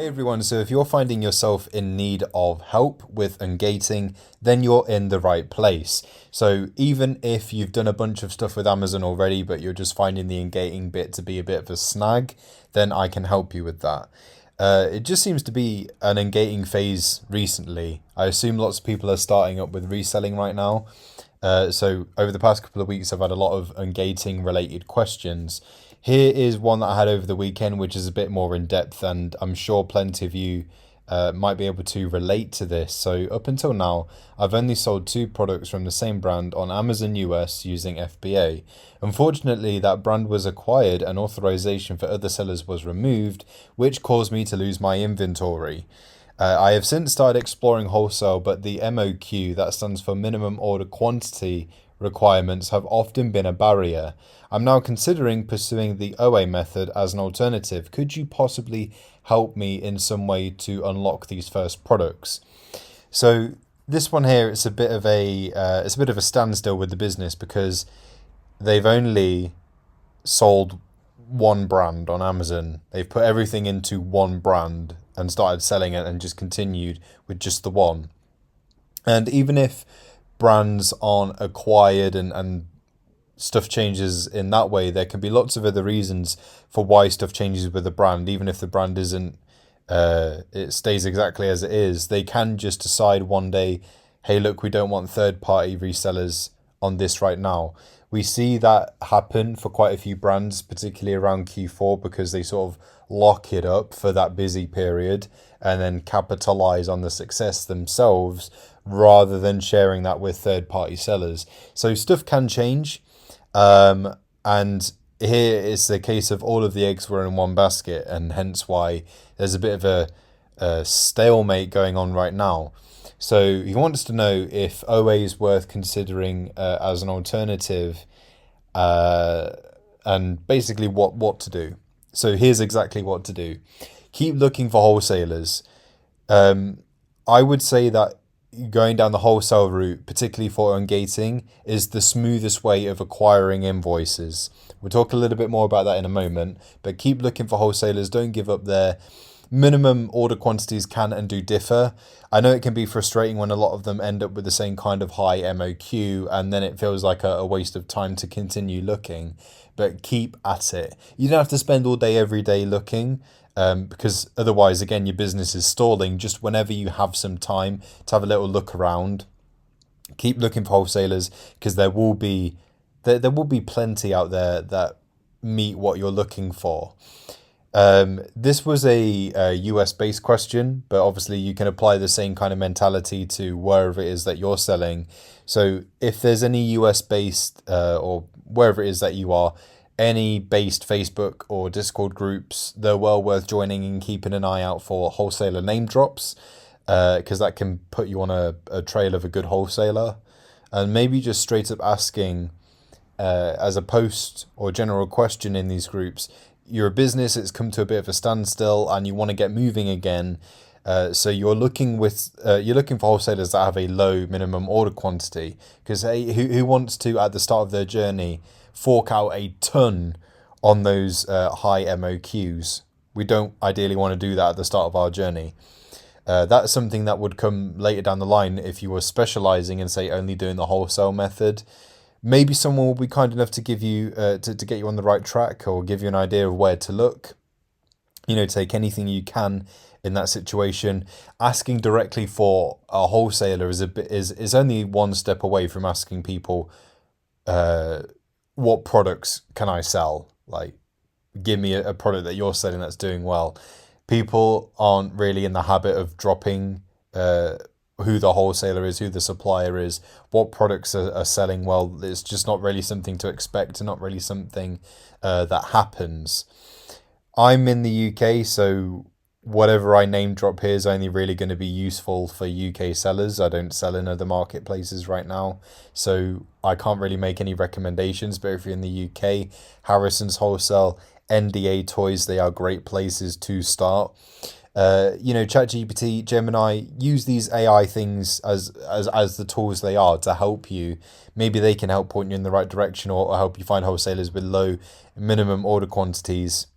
Hey everyone, so if you're finding yourself in need of help with ungating, then you're in the right place. So even if you've done a bunch of stuff with Amazon already, but you're just finding the ungating bit to be a bit of a snag, then I can help you with that. It just seems to be an ungating phase recently. I assume lots of people are starting up with reselling right now. So over the past couple of weeks, I've had a lot of ungating related questions. Here is one that I had over the weekend, which is a bit more in depth, and I'm sure plenty of you might be able to relate to this. So up until now, I've only sold two products from the same brand on Amazon US using FBA. Unfortunately, that brand was acquired and authorization for other sellers was removed, which caused me to lose my inventory. I have since started exploring wholesale, but the MOQ, that stands for minimum order quantity requirements, have often been a barrier. I'm now considering pursuing the OA method as an alternative. Could you possibly help me in some way to unlock these first products? So this one here, it's a bit of a standstill with the business because they've only sold one brand on Amazon. They've put everything into one brand and started selling it and just continued with just the one. And even if brands aren't acquired and stuff changes in that way, there can be lots of other reasons for why stuff changes with a brand, even if the brand isn't it stays exactly as it is. They can just decide one day, hey look, we don't want third party resellers on this right now. We see that happen for quite a few brands, particularly around Q4, because they sort of lock it up for that busy period and then capitalize on the success themselves rather than sharing that with third party sellers. So stuff can change. And here is the case of all of the eggs were in one basket, and hence why there's a bit of a stalemate going on right now. So he wants to know if OA is worth considering as an alternative, and basically what to do. So here's exactly what to do. Keep looking for wholesalers. I would say that going down the wholesale route, particularly for ungating, is the smoothest way of acquiring invoices. We'll talk a little bit more about that in a moment, but keep looking for wholesalers. Don't give up there. Minimum order quantities can and do differ. I know it can be frustrating when a lot of them end up with the same kind of high MOQ, and then it feels like a waste of time to continue looking, but keep at it. You don't have to spend all day every day looking, because otherwise, again, your business is stalling. Just whenever you have some time to have a little look around, keep looking for wholesalers, because there will be plenty out there that meet what you're looking for. This was a US based question, but obviously you can apply the same kind of mentality to wherever it is that you're selling. So if there's any US based or wherever it is that you are, any based Facebook or Discord groups, they're well worth joining and keeping an eye out for wholesaler name drops, because that can put you on a trail of a good wholesaler. And maybe just straight up asking as a post or general question in these groups, you're a business, it's come to a bit of a standstill and you want to get moving again. So you're looking for wholesalers that have a low minimum order quantity, because hey, who wants to at the start of their journey fork out a ton on those high MOQs? We don't ideally want to do that at the start of our journey. That's something that would come later down the line if you were specializing and say only doing the wholesale method. Maybe someone will be kind enough to give you to get you on the right track or give you an idea of where to look. Take anything you can in that situation. Asking directly for a wholesaler is only one step away from asking people, what products can I sell? Like, give me a product that you're selling that's doing well. People aren't really in the habit of dropping who the wholesaler is, who the supplier is, what products are selling well. It's just not really something to expect, and not really something that happens. I'm in the UK, so whatever I name drop here is only really going to be useful for UK sellers. I don't sell in other marketplaces right now, so I can't really make any recommendations. But if you're in the UK, Harrison's Wholesale, NDA Toys, they are great places to start. ChatGPT, Gemini, use these AI things as the tools they are to help you. Maybe they can help point you in the right direction, or help you find wholesalers with low minimum order quantities.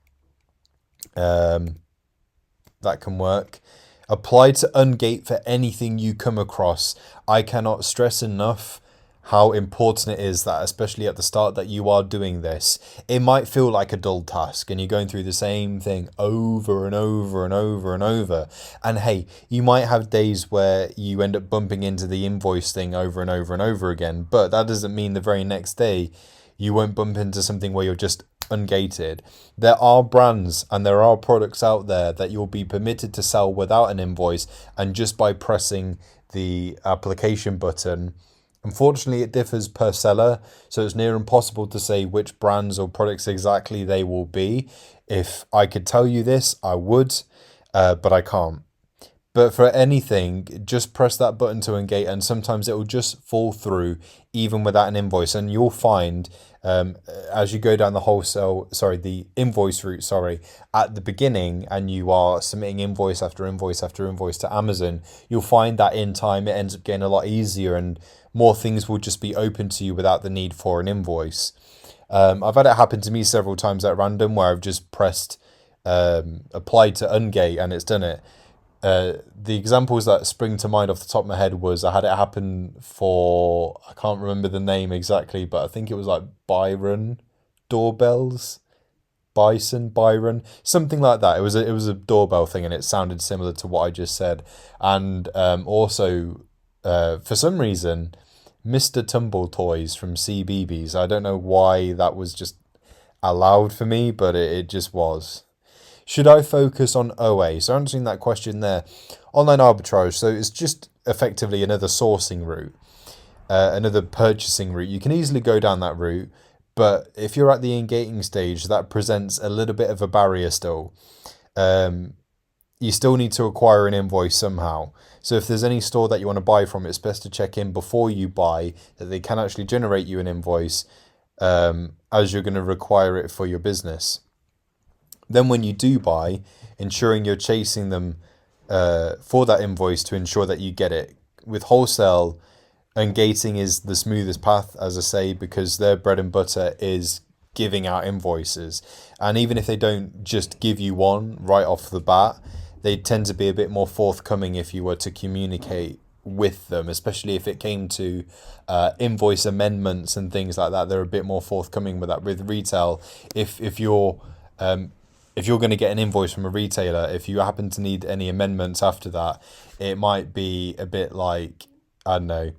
that can work. Apply to Ungate for anything you come across. I cannot stress enough how important it is that, especially at the start, that you are doing this. It might feel like a dull task and you're going through the same thing over and over and over and over. And hey, you might have days where you end up bumping into the invoice thing over and over and over again, but that doesn't mean the very next day you won't bump into something where you're just ungated. There are brands and there are products out there that you'll be permitted to sell without an invoice and just by pressing the application button. Unfortunately, it differs per seller, so it's near impossible to say which brands or products exactly they will be. If I could tell you this, I would, but I can't. But for anything, just press that button to Ungate and sometimes it will just fall through even without an invoice. And you'll find as you go down the invoice route, at the beginning and you are submitting invoice after invoice after invoice to Amazon, you'll find that in time it ends up getting a lot easier and more things will just be open to you without the need for an invoice. I've had it happen to me several times at random where I've just pressed apply to Ungate and it's done it. The examples that spring to mind off the top of my head was I had it happen for, I can't remember the name exactly, but I think it was like Byron doorbells, Byron, something like that. It was a doorbell thing and it sounded similar to what I just said. And also for some reason, Mr. Tumble Toys from CBeebies, I don't know why that was just allowed for me, but it just was. Should I focus on OA? So answering that question there, online arbitrage. So it's just effectively another sourcing route, another purchasing route. You can easily go down that route, but if you're at the ungating stage, that presents a little bit of a barrier still. You still need to acquire an invoice somehow. So if there's any store that you want to buy from, it's best to check in before you buy that they can actually generate you an invoice, as you're going to require it for your business. Then when you do buy, ensuring you're chasing them for that invoice to ensure that you get it. With wholesale, ungating is the smoothest path, as I say, because their bread and butter is giving out invoices. And even if they don't just give you one right off the bat, they tend to be a bit more forthcoming if you were to communicate with them, especially if it came to invoice amendments and things like that. They're a bit more forthcoming with that. With retail, if you're going to get an invoice from a retailer, if you happen to need any amendments after that, it might be a bit like, I don't know,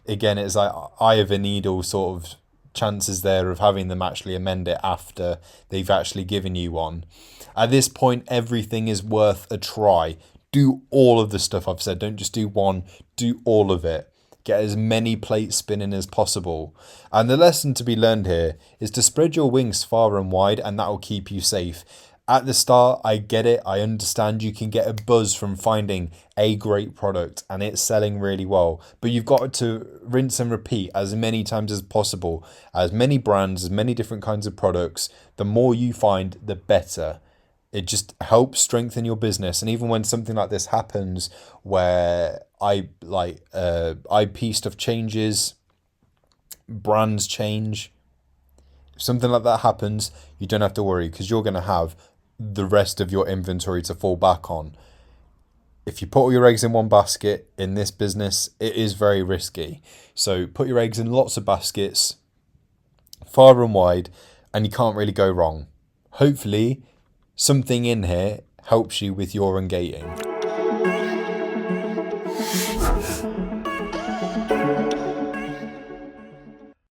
again, it's like eye of a needle sort of chances there of having them actually amend it after they've actually given you one. At this point, everything is worth a try. Do all of the stuff I've said. Don't just do one, do all of it. Get as many plates spinning as possible. And the lesson to be learned here is to spread your wings far and wide, and that will keep you safe. At the start, I get it. I understand you can get a buzz from finding a great product and it's selling really well. But you've got to rinse and repeat as many times as possible. As many brands, as many different kinds of products. The more you find, the better. It just helps strengthen your business. And even when something like this happens where IP stuff changes, brands change, if something like that happens, you don't have to worry because you're going to have the rest of your inventory to fall back on. If you put all your eggs in one basket in this business, it is very risky. So put your eggs in lots of baskets, far and wide, and you can't really go wrong. Hopefully, something in here helps you with your ungating.